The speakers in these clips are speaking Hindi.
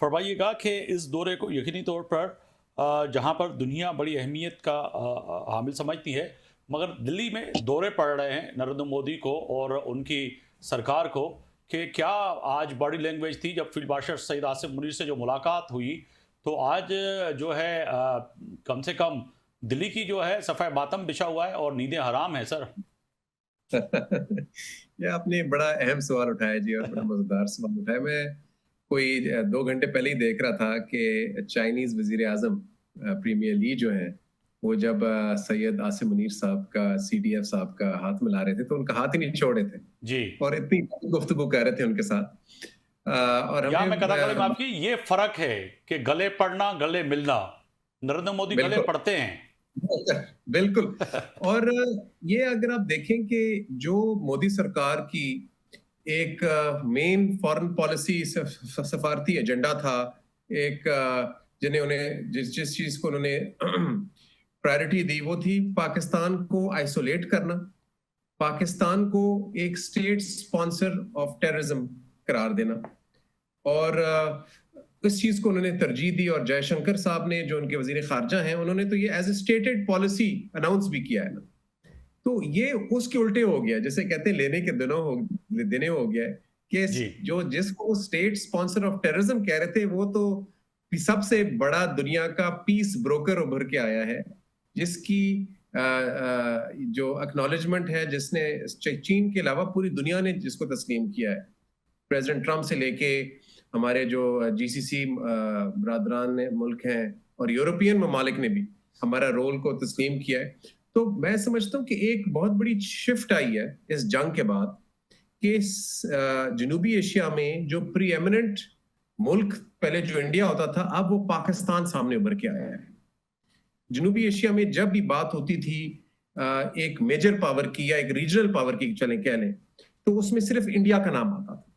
फरमाइएगा कि इस दौरे को यकीनी तौर पर जहाँ पर दुनिया बड़ी अहमियत का हामिल समझती है, मगर दिल्ली में दौरे पड़ रहे हैं नरेंद्र मोदी को और उनकी सरकार को, कि क्या आज बॉडी लैंग्वेज थी जब फील्ड मार्शल सईद आसिफ मुनीर से जो मुलाकात हुई, तो आज जो है कम से कम दिल्ली की जो है सफ़े मातम बिछा हुआ है और नींदें हराम है सर। ये आपने बड़ा अहम सवाल उठाया जी, और बड़ा मजेदार सवाल उठाया। मैं कोई 2 घंटे पहले ही देख रहा था कि चाइनीज वजीर आजम प्रीमियर ली जो है, वो जब सैयद आसिम मुनीर साहब का, CDF साहब का हाथ मिला रहे थे तो उनका हाथ ही नहीं छोड़े थे जी। और इतनी गुफ्तगू कर रहे थे उनके साथ। और या मैं कदा कदा हमें माफ की, ये फर्क है कि गले पड़ना गले मिलना। नरेंद्र मोदी गले बिल्कुल पड़ते हैं। बिल्कुल। और ये अगर आप देखें कि जो मोदी सरकार की एक मेन फॉरेन पॉलिसी सफारती एजेंडा था, एक जिन्हें उन्हें जिस चीज को उन्होंने प्रायोरिटी दी, वो थी पाकिस्तान को आइसोलेट करना, पाकिस्तान को एक स्टेट स्पॉन्सर ऑफ टेररिज्म करार देना। और इस चीज को उन्होंने तरजीह दी। और जयशंकर साहब ने, जो उनके वजीर खारजा हैं, उन्होंने तो ये as a stated policy announce भी किया है ना। तो ये उसके उल्टे हो गया, जैसे कहते हैं लेने के देने हो गया है कि जी। जो जिसको स्टेट स्पॉन्सर ऑफ टेररिज्म कह रहे थे, वो तो सबसे बड़ा दुनिया का पीस ब्रोकर उभर के आया है, जिसकी जो एक्नॉलेजमेंट है, जिसने चीन के अलावा पूरी दुनिया ने जिसको तस्लीम किया है, प्रेसिडेंट ट्रंप से लेके हमारे जो GCC बरादरान मुल्क हैं और यूरोपियन ममालिक ने भी हमारा रोल को तस्लीम किया है। तो मैं समझता हूँ कि एक बहुत बड़ी शिफ्ट आई है इस जंग के बाद, कि जनूबी एशिया में जो प्री एमिनेंट मुल्क पहले जो इंडिया होता था, अब वो पाकिस्तान सामने उभर के आया है। जनूबी एशिया में जब भी बात होती थी एक मेजर पावर की या एक रीजनल पावर की चले कह लें, तो उसमें सिर्फ इंडिया का नाम आता था।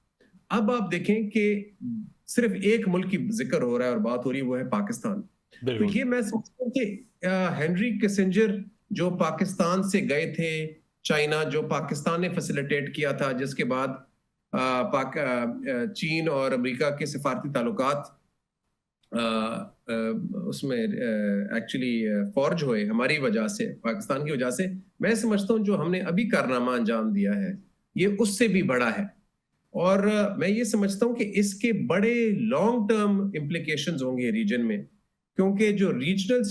अब आप देखें कि सिर्फ एक मुल्क की जिक्र हो रहा है और बात हो रही है, वो है पाकिस्तान। तो ये मैं समझता हूँ कि हेनरी किसिंजर जो पाकिस्तान से गए थे चाइना, जो पाकिस्तान ने फैसिलिटेट किया था, जिसके बाद चीन और अमेरिका के सिफारती ताल्लुकात उसमें एक्चुअली फॉर्ज हुए हमारी वजह से, पाकिस्तान की वजह से। मैं समझता हूँ जो हमने अभी कारनामा अंजाम दिया है, ये उससे भी बड़ा है। और मैं ये समझता हूँ कि इसके बड़े लॉन्ग टर्म इम्प्लीकेशंस होंगे रीजन में, क्योंकि जो रीजनल